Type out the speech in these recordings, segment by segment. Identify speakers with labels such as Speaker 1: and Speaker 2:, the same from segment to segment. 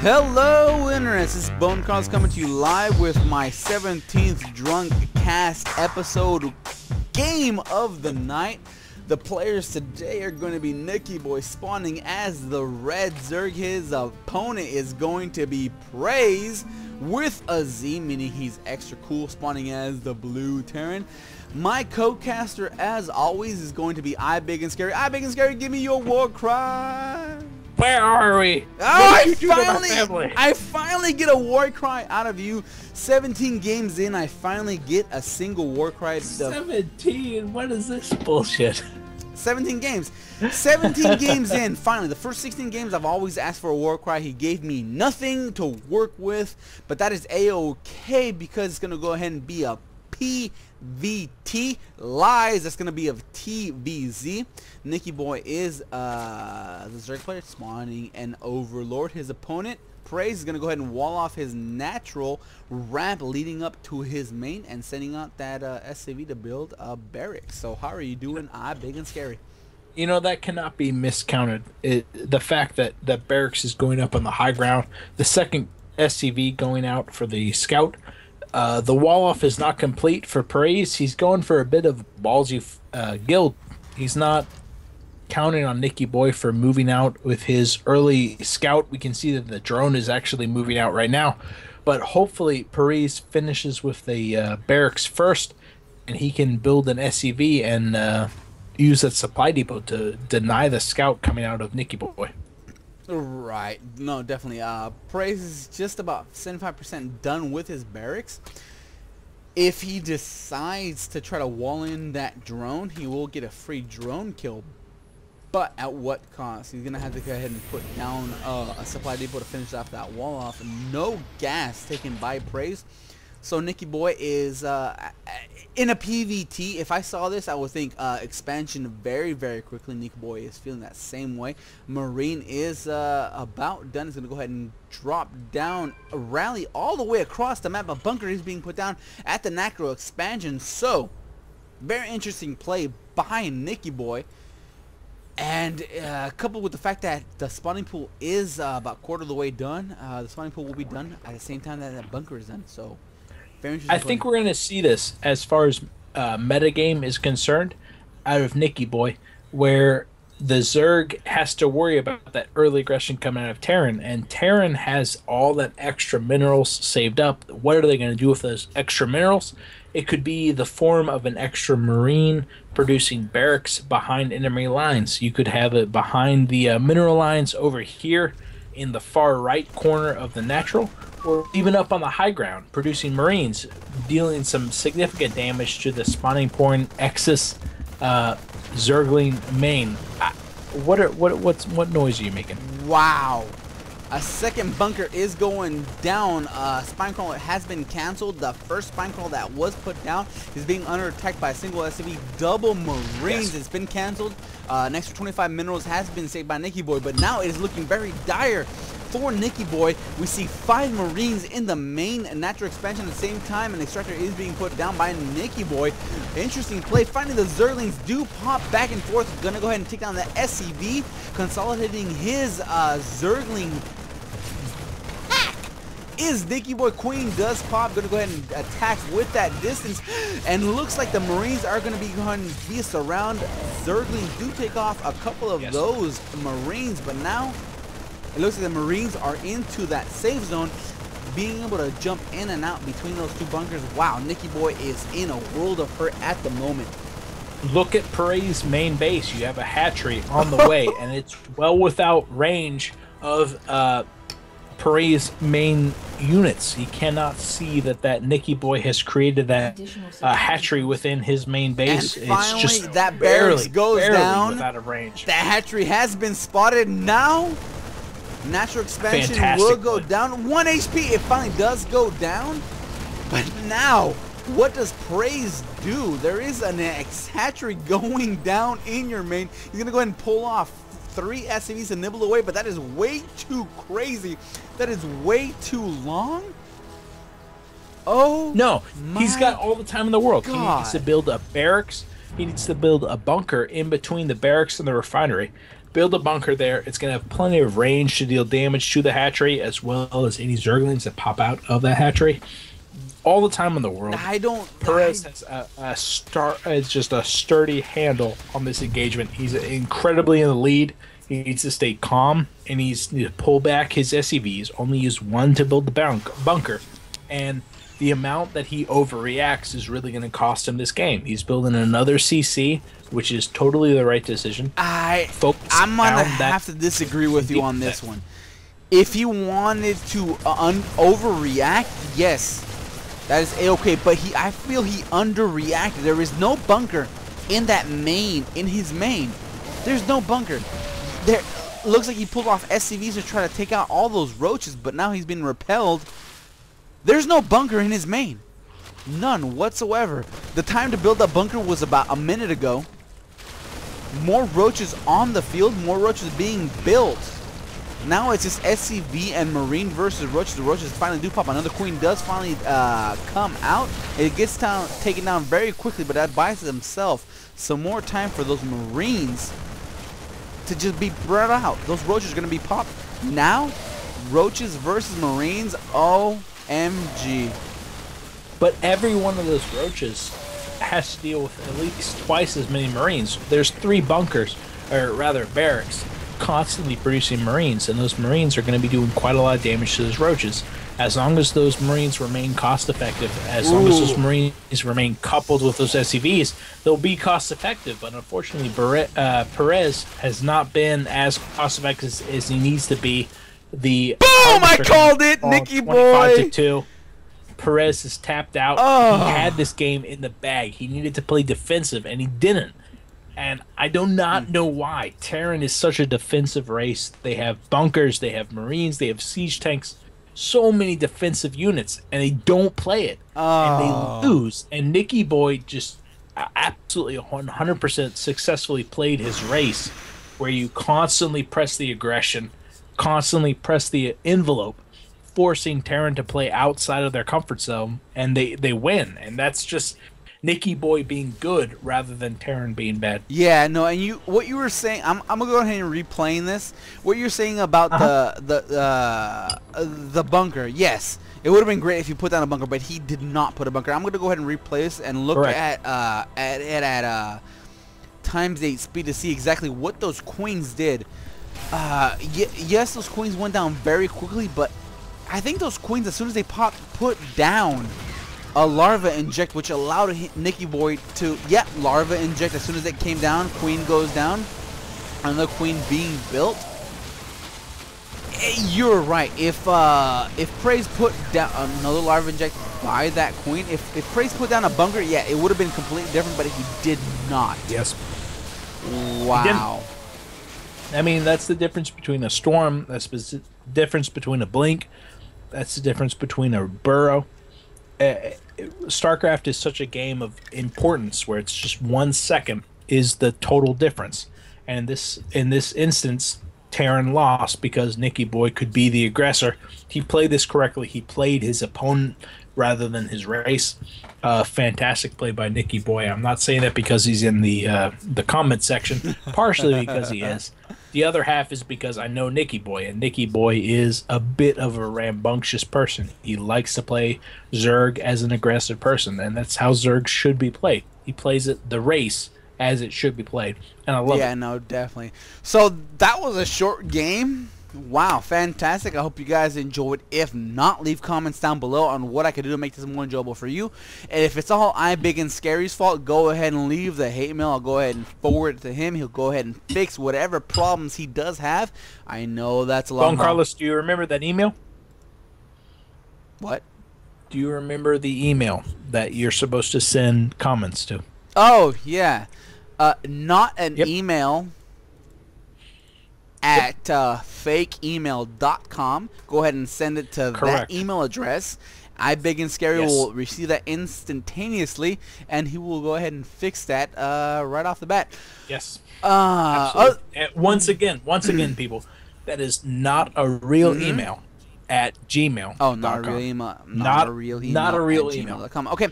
Speaker 1: Hello, Internet. This is BoneCarlos coming to you live with my 17th Drunk Cast episode game of the night. The players today are going to be nickybooy spawning as the red Zerg. His opponent is going to be Praze with a Z, meaning he's extra cool, spawning as the blue Terran. My co-caster, as always, is going to be Ibigandscary. Ibigandscary, give me your war cry.
Speaker 2: Where are we?
Speaker 1: Oh, I finally get a war cry out of you. 17 games in, I finally get a single war cry.
Speaker 2: 17? What is this bullshit?
Speaker 1: 17 games. 17 games in, finally. The first 16 games, I've always asked for a war cry. He gave me nothing to work with, but that is A-okay because it's going to go ahead and be a PVT. Lies, that's going to be of TVZ. nickybooy is the Zerg player spawning an Overlord. His opponent, Praze, is going to go ahead and wall off his natural ramp leading up to his main and sending out that SCV to build a barracks. So how are you doing, Ibigandscary?
Speaker 2: You know, that cannot be miscounted. The fact that the barracks is going up on the high ground, the second SCV going out for the scout. The wall off is not complete for Praze. He's going for a bit of ballsy guild. He's not counting on nickybooy for moving out with his early scout. We can see that the drone is actually moving out right now. But hopefully Praze finishes with the barracks first, and he can build an SCV and use that supply depot to deny the scout coming out of nickybooy.
Speaker 1: Right, no, definitely. Praze is just about 75% done with his barracks. If he decides to try to wall in that drone, he will get a free drone kill. But at what cost? He's going to have to go ahead and put down a supply depot to finish off that wall off. No gas taken by Praze. So nickybooy is in a PVT. If I saw this, I would think expansion very, very quickly. nickybooy is feeling that same way. Marine is about done. He's going to go ahead and drop down, rally all the way across the map. A bunker is being put down at the Nacro expansion. So, very interesting play by nickybooy. And coupled with the fact that the spawning pool is about a quarter of the way done, the spawning pool will be done at the same time that that bunker is done. So,
Speaker 2: I think we're going to see this as far as metagame is concerned out of nickybooy, where the Zerg has to worry about that early aggression coming out of Terran, and Terran has all that extra minerals saved up. What are they going to do with those extra minerals? It could be the form of an extra Marine producing barracks behind enemy lines. You could have it behind the mineral lines over here in the far right corner of the natural, or even up on the high ground, producing Marines, dealing some significant damage to the spawning point Exus Zergling main. What noise are you making?
Speaker 1: Wow. A second bunker is going down. Spine crawler has been canceled. The first spine crawler that was put down is being under attack by a single SCV. Double Marines. Yes. It's been canceled. An extra 25 minerals has been saved by nickybooy, but now it is looking very dire for nickybooy. We see 5 Marines in the main natural expansion at the same time. An extractor is being put down by nickybooy. Interesting play. Finally, the Zerglings do pop back and forth. Gonna go ahead and take down the SCV, consolidating his Zergling. Is nickybooy. Queen does pop. Gonna go ahead and attack with that distance, and looks like the Marines are gonna be going to be a surround. Zerglings do take off a couple of those Marines, but now it looks like the Marines are into that safe zone, being able to jump in and out between those two bunkers. Wow, nickybooy is in a world of hurt at the moment.
Speaker 2: Look at Praze's main base. You have a hatchery on the way, and it's well without range of Praze's main units. He cannot see that nickybooy has created that hatchery within his main base.
Speaker 1: And finally,
Speaker 2: it's just
Speaker 1: that barracks goes down.
Speaker 2: Without a range.
Speaker 1: The hatchery has been spotted. Now, natural expansion will go down. 1 HP. It finally does go down. But now, what does Praze do? There is an hatchery going down in your main. He's going to go ahead and pull off 3 SCVs to nibble away, but that is way too crazy. That is way too long. Oh
Speaker 2: no, he's got all the time in the world.
Speaker 1: God.
Speaker 2: He needs to build a barracks. He needs to build a bunker in between the barracks and the refinery. build a bunker there. It's going to have plenty of range to deal damage to the hatchery, as well as any zerglings that pop out of that hatchery. All the time in the world. Praze has it's just a sturdy handle on this engagement. He's incredibly in the lead. He needs to stay calm, and he needs to pull back his SCVs. Only use one to build the bunker, and the amount that he overreacts is really going to cost him this game. He's building another CC, which is totally the right decision.
Speaker 1: I'm gonna have to disagree with you on this one. If he wanted to overreact, yes. That is A-okay, but I feel he underreacted. There is no bunker in his main. There's no bunker. There looks like he pulled off SCVs to try to take out all those roaches, but now he's been repelled. There's no bunker in his main. None whatsoever. The time to build a bunker was about a minute ago. More roaches on the field, more roaches being built. Now it's just SCV and Marine versus roaches. The roaches finally do pop. Another queen does finally come out. It gets taken down very quickly, but that buys himself some more time for those Marines to just be brought out. Those roaches are going to be popped. Now, roaches versus Marines, OMG.
Speaker 2: But every one of those roaches has to deal with at least twice as many Marines. There's 3 bunkers, or rather barracks, constantly producing Marines, and those Marines are going to be doing quite a lot of damage to those roaches. As long as those Marines remain cost effective, as long as those Marines remain coupled with those SCVs, they'll be cost effective. But unfortunately, Praze has not been as cost effective as he needs to be. The
Speaker 1: boom! I called it, Nicky boy.
Speaker 2: 25-2. Praze is tapped out. He had this game in the bag. He needed to play defensive, and he didn't. And I do not know why. Terran is such a defensive race. They have bunkers, they have Marines, they have siege tanks. So many defensive units, and they don't play it. And they lose. And Nicky Boy just absolutely 100% successfully played his race, where you constantly press the aggression, constantly press the envelope, forcing Terran to play outside of their comfort zone, and they win. And that's just Nicky Boy being good rather than Terran being bad.
Speaker 1: Yeah, no, and what you were saying, I'm gonna go ahead and replaying this. What you're saying about the bunker, yes, it would have been great if you put down a bunker, but he did not put a bunker. I'm gonna go ahead and replay this and look at times 8 speed to see exactly what those queens did. Yes, those queens went down very quickly, but I think those queens, as soon as they put down a larva inject, which allowed Nicky Boy to, larva inject. As soon as it came down, queen goes down. Another queen being built. You're right. If Praze put down another larva inject by that queen, if Praze put down a bunker, yeah, it would have been completely different, but he did not.
Speaker 2: Yes.
Speaker 1: Wow.
Speaker 2: I mean, that's the difference between a storm. That's the difference between a blink. That's the difference between a burrow. StarCraft is such a game of importance where it's just 1 second is the total difference. And in this instance, Terran lost because Nicky Boy could be the aggressor. He played this correctly. He played his opponent rather than his race. Fantastic play by Nicky Boy. I'm not saying that because he's in the comment section, partially because he is. The other half is because I know Nicky Boy, and Nicky Boy is a bit of a rambunctious person. He likes to play Zerg as an aggressive person, and that's how Zerg should be played. He plays it the race as it should be played, and I love it.
Speaker 1: Yeah, no, definitely. So that was a short game. Wow, fantastic. I hope you guys enjoyed. If not, leave comments down below on what I could do to make this more enjoyable for you. And if it's all Ibigandscary's fault, go ahead and leave the hate mail. I'll go ahead and forward it to him. He'll go ahead and fix whatever problems he does have. I know that's a lot.
Speaker 2: BoneCarlos, do you remember that email?
Speaker 1: What?
Speaker 2: Do you remember the email that you're supposed to send comments to?
Speaker 1: Oh, yeah. Not an email at fakeemail.com. Go ahead and send it to that email address. Ibigandscary will receive that instantaneously, and he will go ahead and fix that right off the bat.
Speaker 2: Yes. Absolutely. Once again, people, that is not a real email at Gmail.
Speaker 1: Oh, not a real email. Not a real email.
Speaker 2: Not a real email.
Speaker 1: Gmail.com. Okay.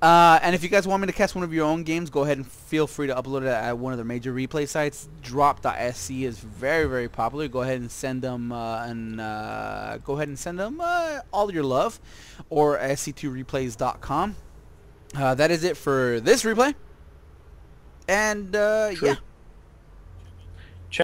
Speaker 1: And if you guys want me to cast one of your own games, go ahead and feel free to upload it at one of the major replay sites. Drop.sc is very, very popular. Go ahead and send them all your love, or sc2replays.com. That is it for this replay. And yeah.